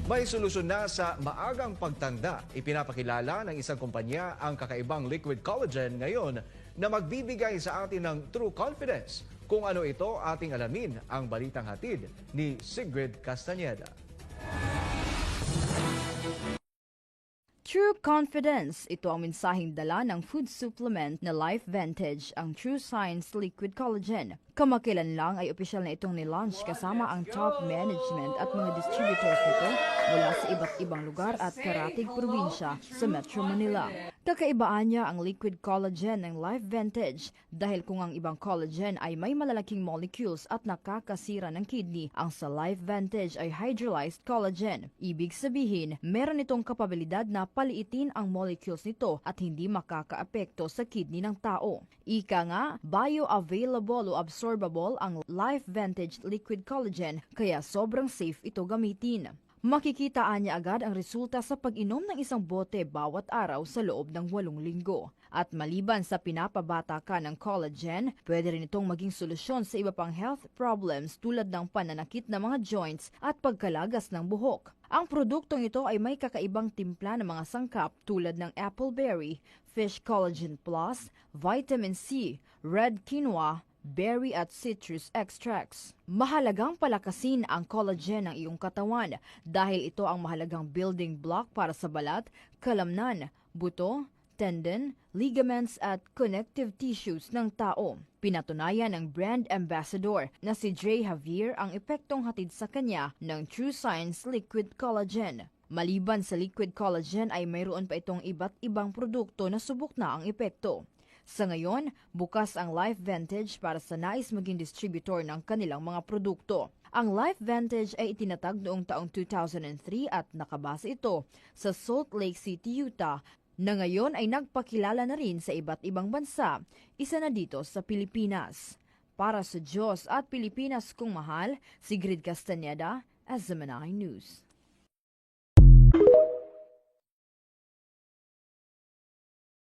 May solusyon na sa maagang pagtanda. Ipinapakilala ng isang kumpanya ang kakaibang liquid collagen ngayon na magbibigay sa atin ng true confidence. Kung ano ito, ating alamin ang balitang hatid ni Sigrid Castañeda. True Confidence. Ito ang mensaheng dala ng food supplement na Life Vantage, ang True Science Liquid Collagen. Kamakailan lang ay opisyal na itong nilaunch kasama ang top management at mga distributors nito mula sa iba't ibang lugar at karatig probinsya sa Metro Manila. Kakaibaan niya ang liquid collagen ng Life Vantage dahil kung ang ibang collagen ay may malalaking molecules at nakakasira ng kidney, ang sa Life Vantage ay hydrolyzed collagen. Ibig sabihin, meron itong kapabilidad na paliitin ang molecules nito at hindi makakaapekto sa kidney ng tao. Ika nga, bioavailable o absorbable ang Life Vantage liquid collagen kaya sobrang safe ito gamitin. Makikitaan niya agad ang resulta sa pag-inom ng isang bote bawat araw sa loob ng 8 linggo. At maliban sa pinapabata ka ng collagen, pwede rin itong maging solusyon sa iba pang health problems tulad ng pananakit ng mga joints at pagkalagas ng buhok. Ang produktong ito ay may kakaibang timpla ng mga sangkap tulad ng appleberry, fish collagen plus, vitamin C, red quinoa, berry at citrus extracts. Mahalagang palakasin ang collagen ng iyong katawan dahil ito ang mahalagang building block para sa balat, kalamnan, buto, tendon, ligaments at connective tissues ng tao. Pinatunayan ng brand ambassador na si Dre Javier ang epektong hatid sa kanya ng True Science Liquid Collagen. Maliban sa liquid collagen ay mayroon pa itong iba't ibang produkto na subok na ang epekto. Sa ngayon, bukas ang Life Vantage para sa nais maging distributor ng kanilang mga produkto. Ang Life Vantage ay itinatag noong taong 2003 at nakabase ito sa Salt Lake City, Utah, na ngayon ay nagpakilala na rin sa iba't ibang bansa, isa na dito sa Pilipinas. Para sa Diyos at Pilipinas kong mahal, Sigrid Castañeda, SMNI News.